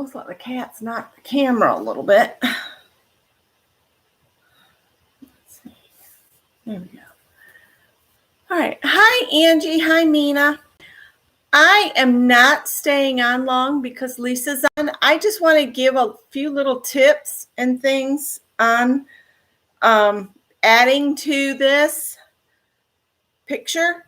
Looks like the cat's knocked the camera a little bit. Let's see. There we go. All right. Hi, Angie. Hi, Mina. I am not staying on long because Lisa's on. I just want to give a few little tips and things on adding to this picture.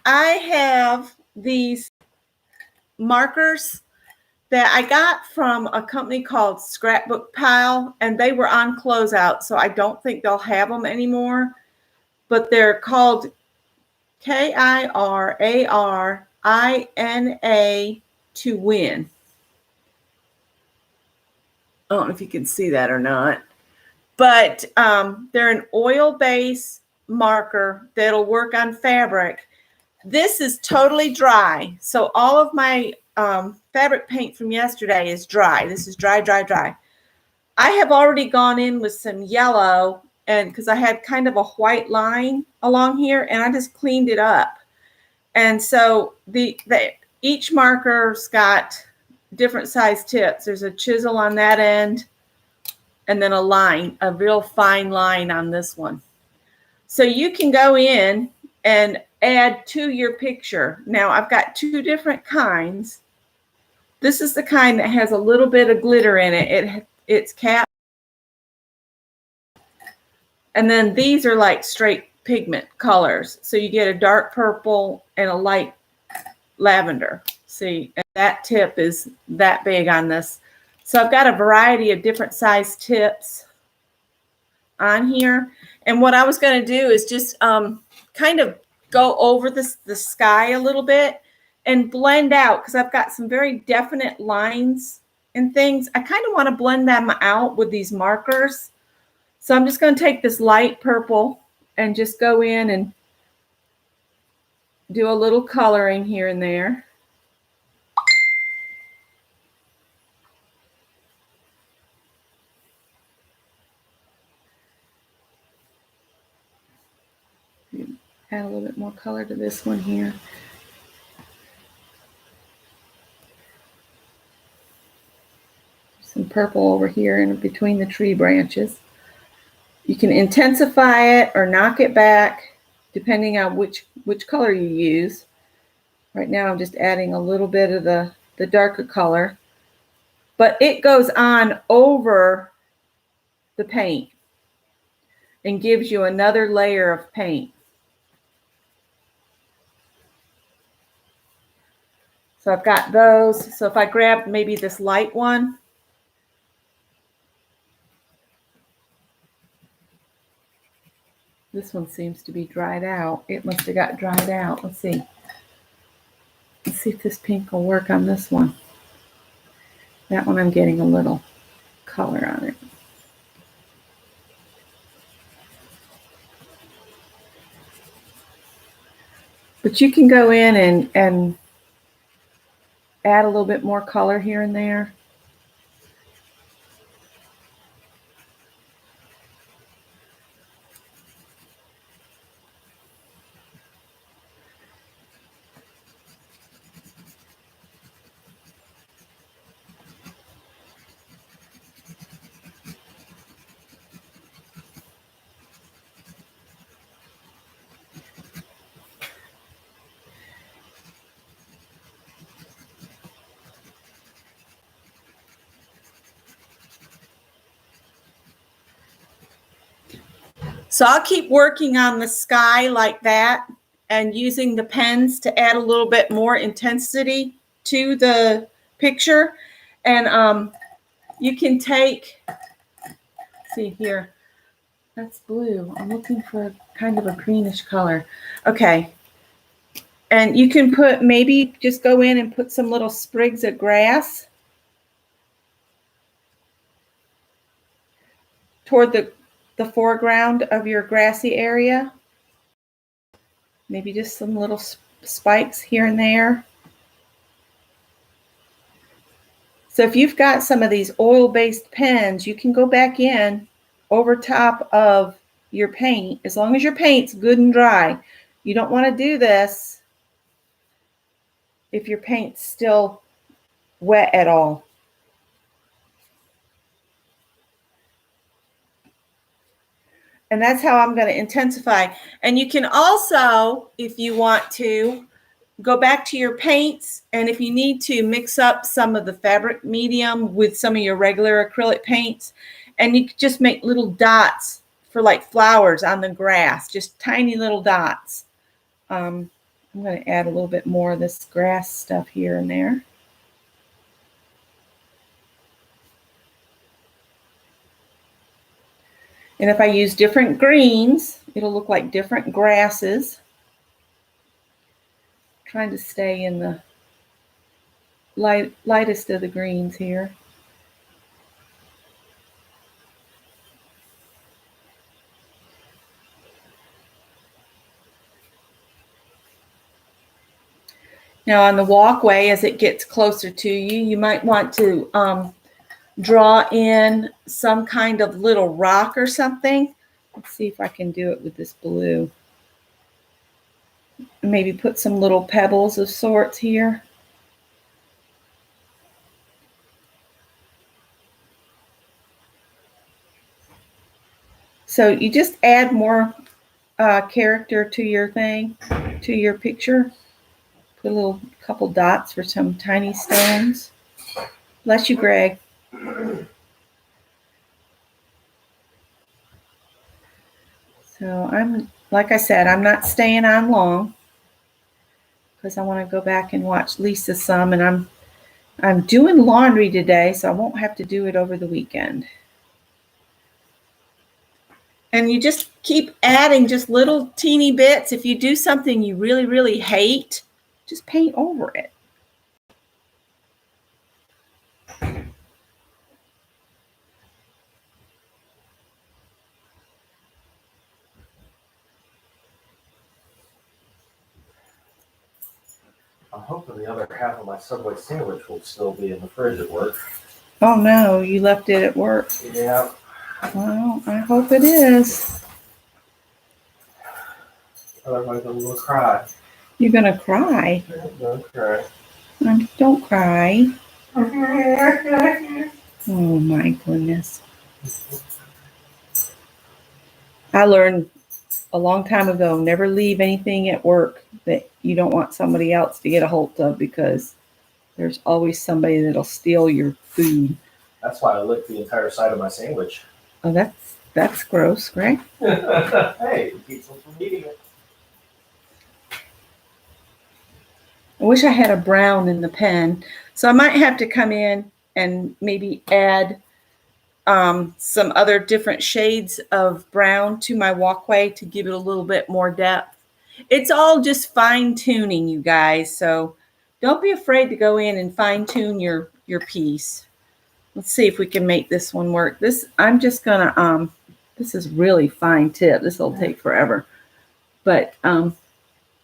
I have these markers that I got from a company called Scrapbook Pile, and they were on closeout, so I don't think they'll have them anymore. But they're called KIRARINA to win. I don't know if you can see that or not, but they're an oil-based marker that'll work on fabric. This is totally dry, so all of my fabric paint from yesterday is dry. This is dry, dry, dry. I have already gone in with some yellow, and because I had kind of a white line along here, and I just cleaned it up. And so each marker's got different size tips. There's a chisel on that end, and then a line, a real fine line on this one. So you can go in and add to your picture. Now I've got two different kinds. This is the kind that has a little bit of glitter in it. It's cap. And then these are like straight pigment colors. So you get a dark purple and a light lavender. See, and that tip is that big on this. So I've got a variety of different size tips on here. And what I was going to do is just kind of go over the sky a little bit and blend out, because I've got some very definite lines and things. I kind of want to blend them out with these markers. So I'm just going to take this light purple and just go in and do a little coloring here and there. Add a little bit more color to this one here. Some purple over here in between the tree branches. You can intensify it or knock it back depending on which color you use. Right now I'm just adding a little bit of the darker color, but it goes on over the paint and gives you another layer of paint. So I've got those. So if I grab maybe this light one, this one seems to be dried out. It must have got dried out. Let's see. Let's see if this pink will work on this one. That one I'm getting a little color on it. But you can go in and add a little bit more color here and there. So I'll keep working on the sky like that and using the pens to add a little bit more intensity to the picture. And you can take, see here, that's blue. I'm looking for kind of a greenish color. Okay. And you can put, maybe just go in and put some little sprigs of grass toward the foreground of your grassy area. Maybe just some little spikes here and there. So if you've got some of these oil-based pens, you can go back in over top of your paint, as long as your paint's good and dry. You don't want to do this if your paint's still wet at all. And that's how I'm going to intensify. And you can also, if you want to, go back to your paints, and if you need to, mix up some of the fabric medium with some of your regular acrylic paints, and you could just make little dots for like flowers on the grass, just tiny little dots. I'm going to add a little bit more of this grass stuff here and there. And if I use different greens, it'll look like different grasses. I'm trying to stay in the lightest of the greens here. Now on the walkway, as it gets closer to you, you might want to draw in some kind of little rock or something. Let's see if I can do it with this blue. Maybe put some little pebbles of sorts here. So you just add more character to your thing, to your picture. Put a little couple dots for some tiny stones. Bless you, Greg. So I'm, like I said, I'm not staying on long because I want to go back and watch Lisa some, and I'm doing laundry today, so I won't have to do it over the weekend. And you just keep adding just little teeny bits. If you do something you really, really hate, just paint over it. I'm hoping the other half of my Subway sandwich will still be in the fridge at work. Oh no, you left it at work. Yeah. Well, I hope it is. Otherwise I'm going to cry. You're going to cry? Yeah, I'm going to cry. Don't cry. Oh my goodness. I learned a long time ago, never leave anything at work that you don't want somebody else to get a hold of, because there's always somebody that'll steal your food. That's why I licked the entire side of my sandwich. Oh, that's gross, Greg. Hey, it keeps them from eating it. I wish I had a brown in the pen. So I might have to come in and maybe add some other different shades of brown to my walkway to give it a little bit more depth. It's all just fine tuning, you guys. So don't be afraid to go in and fine tune your piece. Let's see if we can make this one work. I'm just gonna, this is really fine tip. This will take forever. But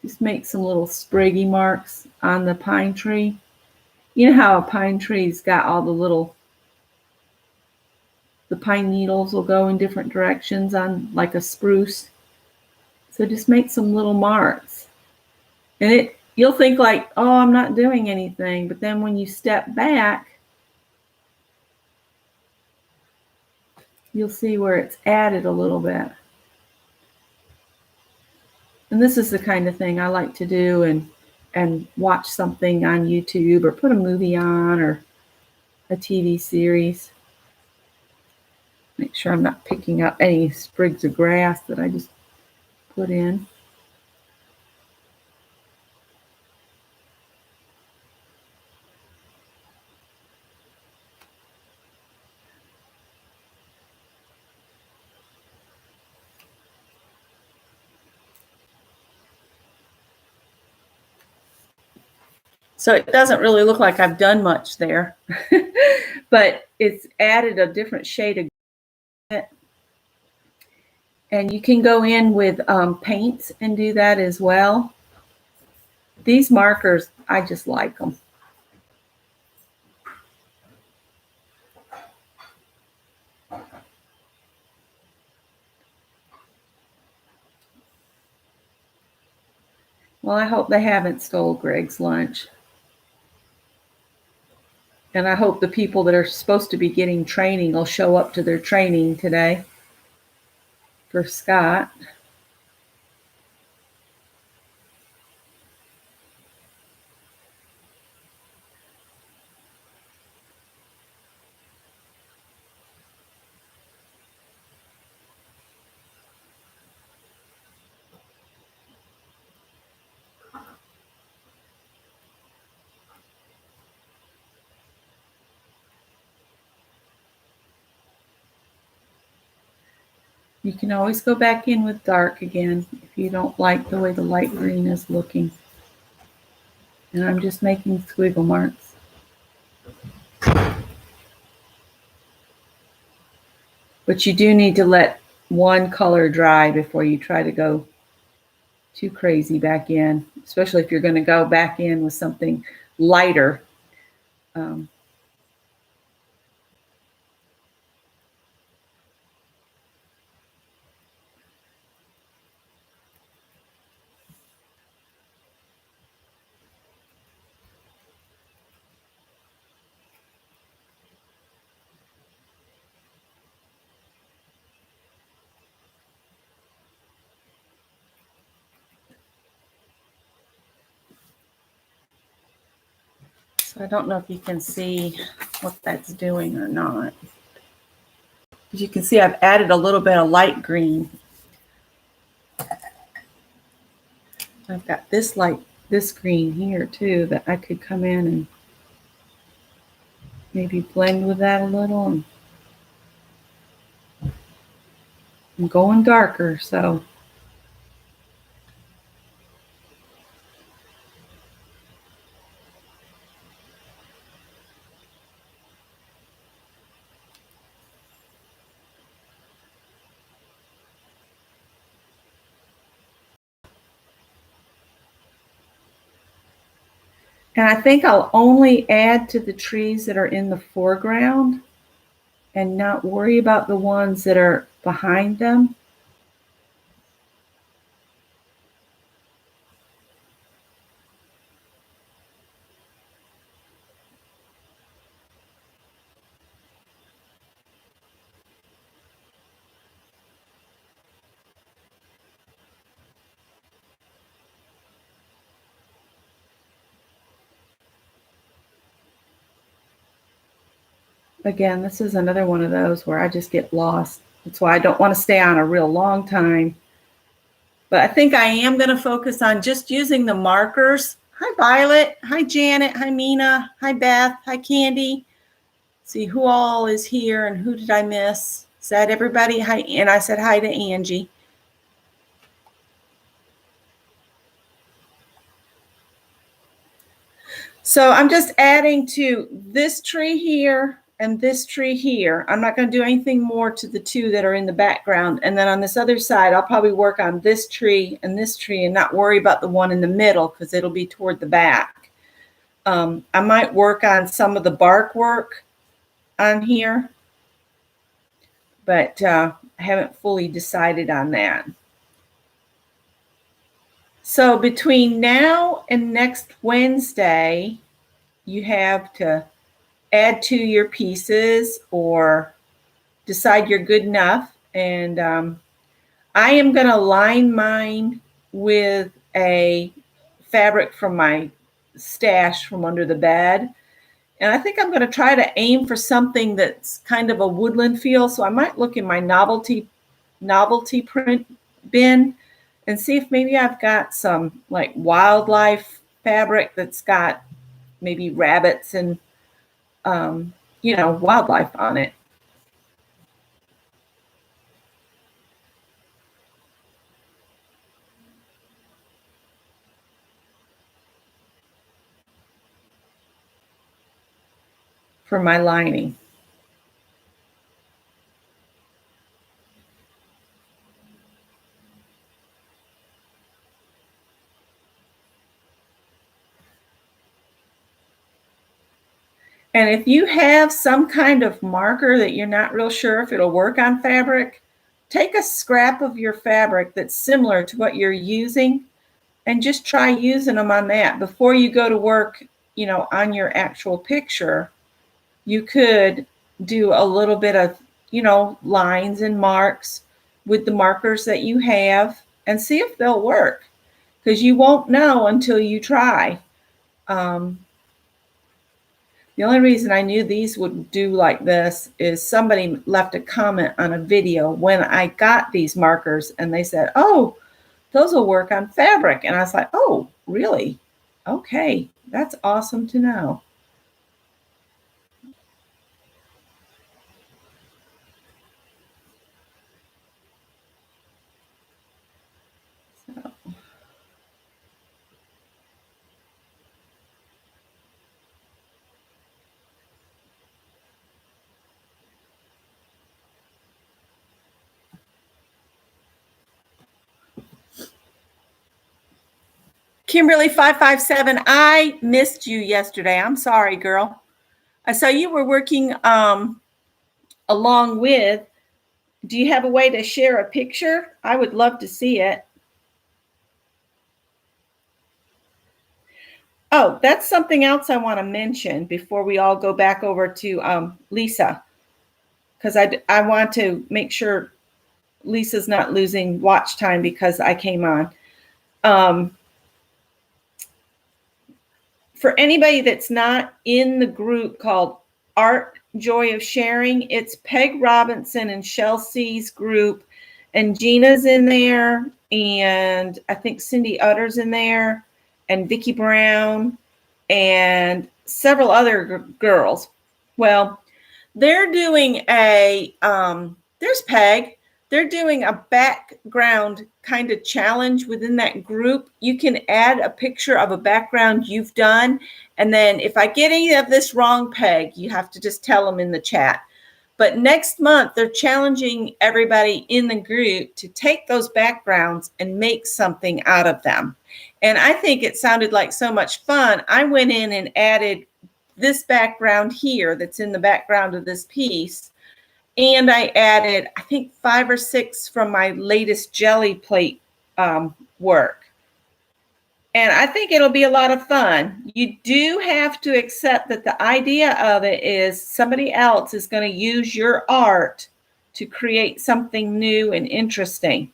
just make some little spriggy marks on the pine tree. You know how a pine tree's got all the pine needles will go in different directions on like a spruce. So just make some little marks. And you'll think like, oh, I'm not doing anything. But then when you step back, you'll see where it's added a little bit. And this is the kind of thing I like to do and watch something on YouTube or put a movie on or a TV series. Make sure I'm not picking up any sprigs of grass that I just put in. So it doesn't really look like I've done much there, but it's added a different shade of grit. And you can go in with paints and do that as well. These markers, I just like them. Well, I hope they haven't stole Greg's lunch. And I hope the people that are supposed to be getting training will show up to their training today. for Scott. You can always go back in with dark again if you don't like the way the light green is looking. And I'm just making squiggle marks. But you do need to let one color dry before you try to go too crazy back in, especially if you're going to go back in with something lighter. So I don't know if you can see what that's doing or not. As you can see, I've added a little bit of light green. I've got this green here too that I could come in and maybe blend with that a little. I'm going darker, so. And I think I'll only add to the trees that are in the foreground and not worry about the ones that are behind them. Again, this is another one of those where I just get lost. That's why I don't want to stay on a real long time. But I think I am going to focus on just using the markers. Hi, Violet. Hi, Janet. Hi, Mina. Hi, Beth. Hi, Candy. See who all is here and who did I miss? Is that everybody? Hi, and I said hi to Angie. So I'm just adding to this tree here and this tree here. I'm not going to do anything more to the two that are in the background. And then on this other side, I'll probably work on this tree and not worry about the one in the middle because it'll be toward the back. I might work on some of the bark work on here, but I haven't fully decided on that. So between now and next Wednesday, you have to add to your pieces or decide you're good enough. And I am going to line mine with a fabric from my stash from under the bed. And I think I'm going to try to aim for something that's kind of a woodland feel. So I might look in my novelty print bin and see if maybe I've got some like wildlife fabric that's got maybe rabbits and wildlife on it. For my lining. And if you have some kind of marker that you're not real sure if it'll work on fabric, take a scrap of your fabric that's similar to what you're using and just try using them on that. Before you go to work, on your actual picture, you could do a little bit of, lines and marks with the markers that you have and see if they'll work, because you won't know until you try. The only reason I knew these would do like this is somebody left a comment on a video when I got these markers, and they said, oh, those will work on fabric. And I was like, oh, really? Okay, that's awesome to know. Kimberly 557, I missed you yesterday. I'm sorry, girl. I saw you were working along with. Do you have a way to share a picture? I would love to see it. Oh, that's something else I want to mention before we all go back over to Lisa, because I want to make sure Lisa's not losing watch time because I came on. For anybody that's not in the group called Art Joy of Sharing, it's Peg Robinson and Chelsea's group, and Gina's in there, and I think Cindy Utter's in there, and Vicki Brown, and several other girls. Well, they're doing there's Peg. They're doing a background kind of challenge within that group. You can add a picture of a background you've done. And then if I get any of this wrong, Peg, you have to just tell them in the chat. But next month, they're challenging everybody in the group to take those backgrounds and make something out of them. And I think it sounded like so much fun. I went in and added this background here that's in the background of this piece. And I added, I think, 5 or 6 from my latest jelly plate work. And I think it'll be a lot of fun. You do have to accept that the idea of it is somebody else is going to use your art to create something new and interesting.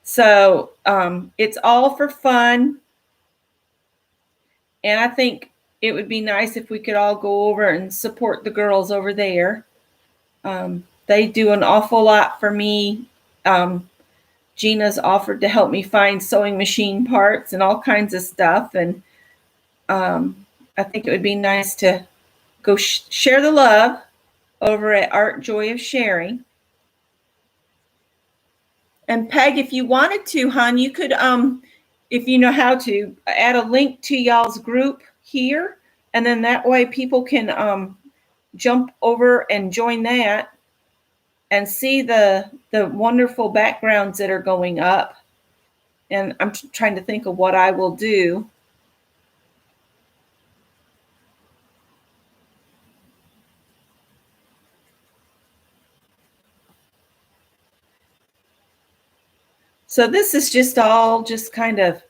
So it's all for fun. And I think it would be nice if we could all go over and support the girls over there. They do an awful lot for me. Gina's offered to help me find sewing machine parts and all kinds of stuff. And I think it would be nice to go share the love over at Art Joy of Sharing. And Peg, if you wanted to, hon, you could, if you know how to, add a link to y'all's group here. And then that way people can jump over and join that and see the wonderful backgrounds that are going up. And I'm trying to think of what I will do. So this is just all just kind of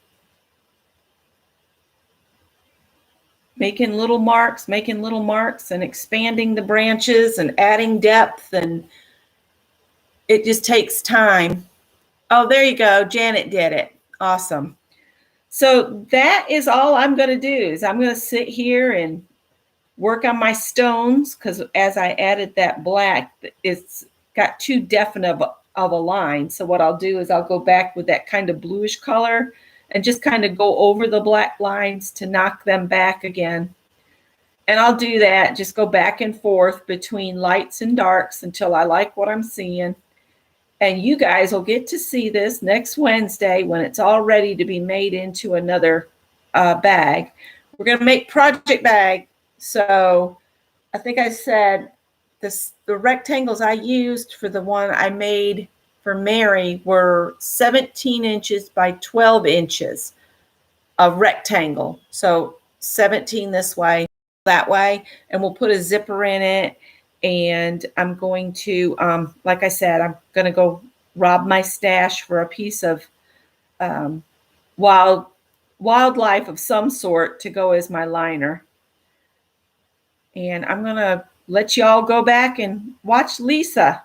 making little marks and expanding the branches and adding depth, and it just takes time. Oh, there you go. Janet did it. Awesome. So that is all I'm going to do is I'm going to sit here and work on my stones, because as I added that black, it's got too definite of a line. So what I'll do is I'll go back with that kind of bluish color and just kind of go over the black lines to knock them back again. And I'll do that, just go back and forth between lights and darks until I like what I'm seeing. And you guys will get to see this next Wednesday when it's all ready to be made into another bag. We're going to make project bag. So I think I said the rectangles I used for the one I made for Mary were 17 inches by 12 inches of rectangle. So 17 this way, that way, and we'll put a zipper in it. And I'm going to, like I said, I'm going to go rob my stash for a piece of wildlife of some sort to go as my liner. And I'm going to let y'all go back and watch Lisa,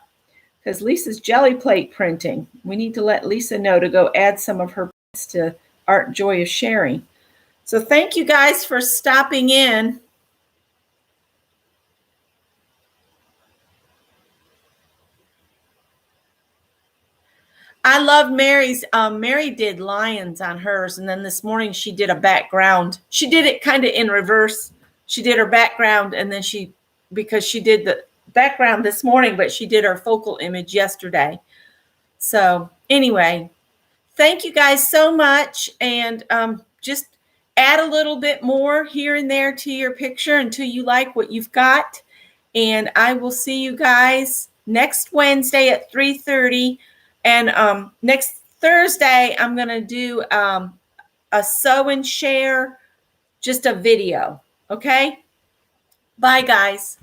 because Lisa's jelly plate printing. We need to let Lisa know to go add some of her prints to Art Joy of Sharing. So thank you guys for stopping in. I love Mary's. Mary did lions on hers, and then this morning she did a background. She did it kind of in reverse. She did her background, and then because she did the background this morning, but she did her focal image yesterday. So anyway, thank you guys so much, and just add a little bit more here and there to your picture until you like what you've got. And I will see you guys next Wednesday at 3:30. And next Thursday, I'm going to do a sew and share, just a video. Okay? Bye, guys.